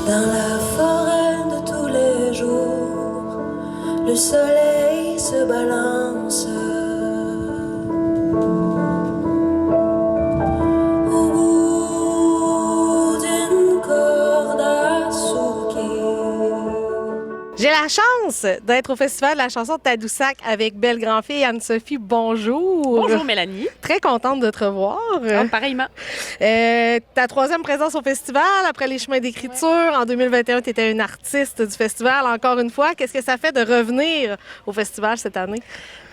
Dans la forêt de tous les jours, le soleil se balance. Au bout d'une corde à souquer. J'ai la chance d'être au Festival de la chanson de Tadoussac avec Belle Grandfille et Anne-Sophie. Bonjour. Bonjour Mélanie. Très contente de te revoir. Pareillement. Ta troisième présence au festival après les chemins d'écriture. En 2021, tu étais une artiste du festival. Encore une fois, qu'est-ce que ça fait de revenir au festival cette année?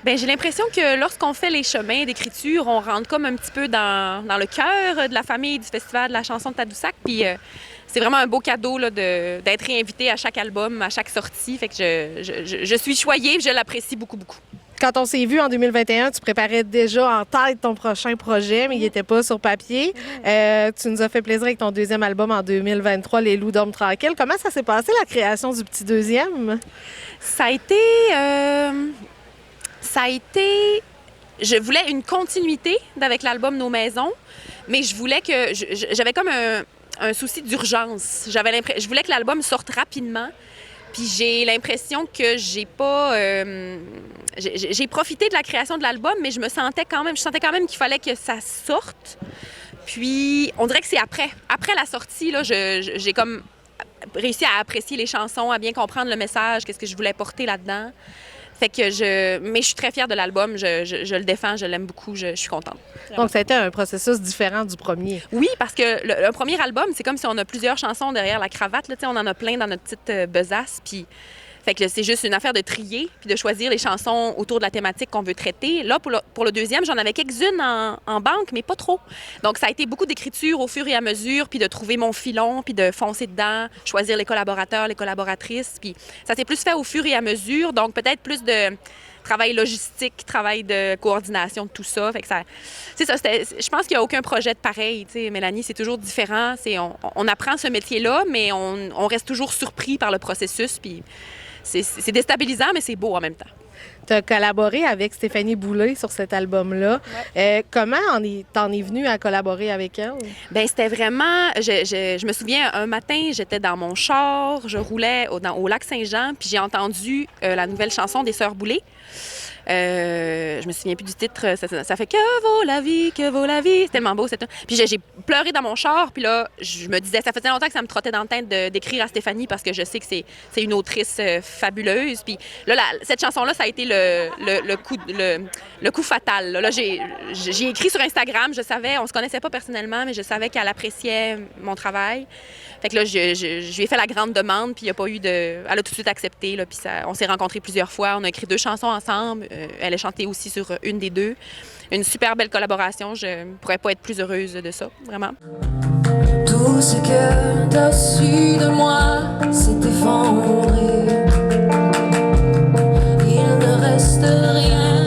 Bien, j'ai l'impression que lorsqu'on fait les chemins d'écriture, on rentre comme un petit peu dans le cœur de la famille du Festival de la chanson de Tadoussac. Puis c'est vraiment un beau cadeau là, d'être réinvité à chaque album, à chaque sortie. Fait que je suis choyée et je l'apprécie beaucoup, beaucoup. Quand on s'est vu en 2021, tu préparais déjà en tête ton prochain projet, mais il n'était pas sur papier. Tu nous as fait plaisir avec ton deuxième album en 2023, Les loups dorment tranquilles. Comment ça s'est passé, la création du petit deuxième? Ça a été... Je voulais une continuité avec l'album Nos Maisons, mais je voulais que... J'avais comme un souci d'urgence. Je voulais que l'album sorte rapidement. Puis j'ai l'impression que j'ai pas... j'ai profité de la création de l'album, mais je sentais quand même qu'il fallait que ça sorte. Puis on dirait que c'est après la sortie, là, j'ai comme réussi à apprécier les chansons, à bien comprendre le message, qu'est-ce que je voulais porter là-dedans. Fait que mais je suis très fière de l'album, je le défends, je l'aime beaucoup, je suis contente. Donc, ça a été un processus différent du premier. Oui, parce que le premier album, c'est comme si on a plusieurs chansons derrière la cravate. Là, on en a plein dans notre petite besace. Puis, fait que c'est juste une affaire de trier puis de choisir les chansons autour de la thématique qu'on veut traiter. Là, pour le deuxième, j'en avais quelques-unes en banque, mais pas trop. Donc, ça a été beaucoup d'écriture au fur et à mesure, puis de trouver mon filon, puis de foncer dedans, choisir les collaborateurs, les collaboratrices. Puis ça s'est plus fait au fur et à mesure. Donc, peut-être plus de travail logistique, travail de coordination de tout ça. Fait que c'est ça, je pense qu'il n'y a aucun projet de pareil. Tu sais, Mélanie, c'est toujours différent. On apprend ce métier-là, mais on reste toujours surpris par le processus. Puis c'est déstabilisant, mais c'est beau en même temps. Tu as collaboré avec Stéphanie Boulay sur cet album-là. Ouais. Comment t'en es venue à collaborer avec elle? Bien, c'était vraiment... Je me souviens, un matin, j'étais dans mon char, je roulais au lac Saint-Jean, puis j'ai entendu la nouvelle chanson des Sœurs Boulay. Je me souviens plus du titre. Ça fait « Que vaut la vie, que vaut la vie ». C'est tellement beau, cette... Puis j'ai pleuré dans mon char, puis là, je me disais... Ça faisait longtemps que ça me trottait dans la tête d'écrire à Stéphanie parce que je sais que c'est une autrice fabuleuse. Puis là, cette chanson-là, ça a été le coup fatal. Là, j'ai écrit sur Instagram, je savais, on se connaissait pas personnellement, mais je savais qu'elle appréciait mon travail. Fait que là, je lui ai fait la grande demande, puis il n'y a pas eu de... Elle a tout de suite accepté, là, puis on s'est rencontrés plusieurs fois. On a écrit 2 chansons ensemble. Elle a chanté aussi sur une des 2. Une super belle collaboration. Je ne pourrais pas être plus heureuse de ça, vraiment. Tout ce que t'as su de moi s'est effondré. Il ne reste rien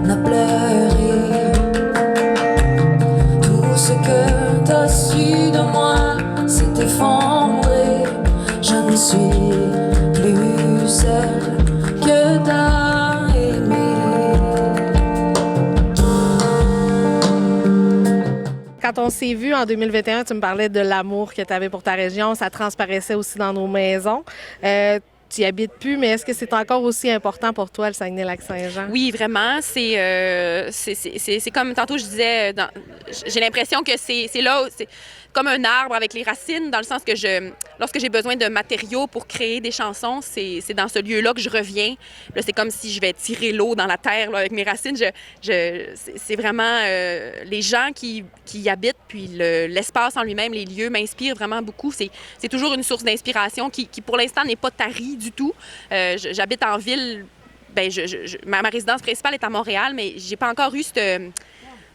à pleurer. Tout ce que t'as su de moi s'est effondré. Je ne suis plus celle que t'as aimée. Quand on s'est vu en 2021, tu me parlais de l'amour que tu avais pour ta région. Ça transparaissait aussi dans Nos Maisons. Tu y habites plus, mais est-ce que c'est encore aussi important pour toi, le Saguenay-Lac-Saint-Jean? Oui, vraiment. C'est comme tantôt je disais, j'ai l'impression que c'est là, c'est comme un arbre avec les racines, dans le sens que lorsque j'ai besoin de matériaux pour créer des chansons, c'est dans ce lieu-là que je reviens. Là, c'est comme si je vais tirer l'eau dans la terre là, avec mes racines. C'est vraiment les gens qui y habitent, puis l'espace en lui-même, les lieux m'inspirent vraiment beaucoup. C'est toujours une source d'inspiration qui pour l'instant, n'est pas tarie du tout. J'habite en ville. Bien, ma résidence principale est à Montréal, mais j'ai pas encore eu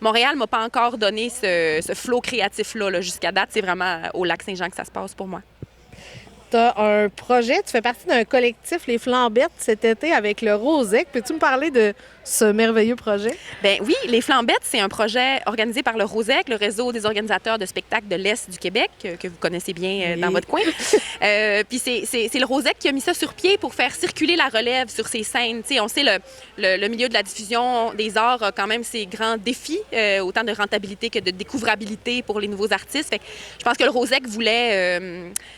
Montréal m'a pas encore donné ce flot créatif-là. Là, jusqu'à date, c'est vraiment au Lac-Saint-Jean que ça se passe pour moi. Tu as un projet, tu fais partie d'un collectif, Les Flambettes, cet été avec le Rosec. Peux-tu me parler de ce merveilleux projet? Ben oui, les Flambettes, c'est un projet organisé par le ROSEC, le réseau des organisateurs de spectacles de l'Est du Québec, que vous connaissez bien dans votre coin. Puis c'est le ROSEC qui a mis ça sur pied pour faire circuler la relève sur ces scènes. T'sais, on sait le milieu de la diffusion des arts a quand même ses grands défis, autant de rentabilité que de découvrabilité pour les nouveaux artistes. Fait que je pense que le ROSEC voulait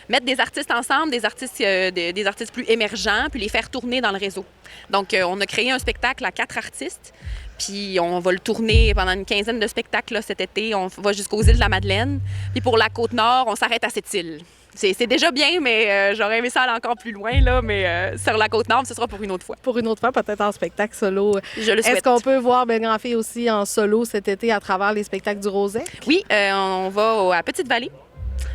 mettre des artistes ensemble, des artistes plus émergents, puis les faire tourner dans le réseau. Donc, on a créé un spectacle à 4 artistes. Puis on va le tourner pendant une quinzaine de spectacles là, cet été. On va jusqu'aux îles de la Madeleine. Puis pour la Côte-Nord, on s'arrête à Sept-Îles. C'est déjà bien, mais j'aurais aimé ça aller encore plus loin. Là, mais sur la Côte-Nord, ce sera pour une autre fois. Pour une autre fois, peut-être en spectacle solo. Je le souhaite. Est-ce qu'on peut voir Ben Grand Fille aussi en solo cet été à travers les spectacles du Rosec? Oui, on va à Petite-Vallée.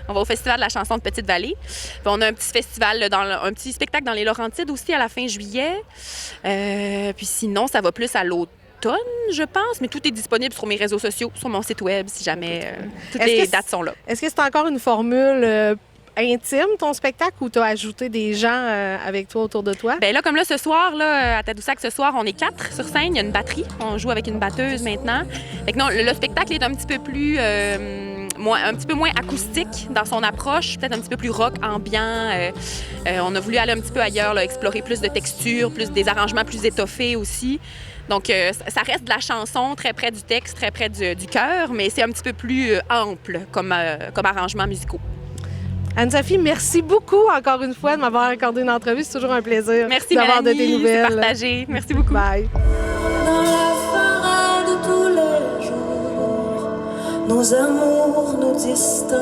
On va au Festival de la chanson de Petite-Vallée. Puis on a un petit festival, un petit spectacle dans les Laurentides aussi à la fin juillet. Puis sinon, ça va plus à l'automne, je pense, mais tout est disponible sur mes réseaux sociaux, sur mon site web, si jamais toutes les dates sont là. Est-ce que c'est encore une formule intime, ton spectacle, ou tu as ajouté des gens avec toi autour de toi? Bien là, comme là, ce soir, là, à Tadoussac, ce soir, on est 4 sur scène. Il y a une batterie. On joue avec une batteuse maintenant. Fait que non, le spectacle est un petit peu plus... un petit peu moins acoustique dans son approche, peut-être un petit peu plus rock, ambiant. On a voulu aller un petit peu ailleurs, là, explorer plus de textures, plus des arrangements plus étoffés aussi. Donc, ça reste de la chanson, très près du texte, très près du cœur, mais c'est un petit peu plus ample comme arrangements musicaux. Anne-Sophie, merci beaucoup encore une fois de m'avoir accordé une entrevue. C'est toujours un plaisir d'avoir de tes nouvelles. Merci, partagé. Merci beaucoup. Bye. Dans la forêt de tous les jours, nos amours, nos distances.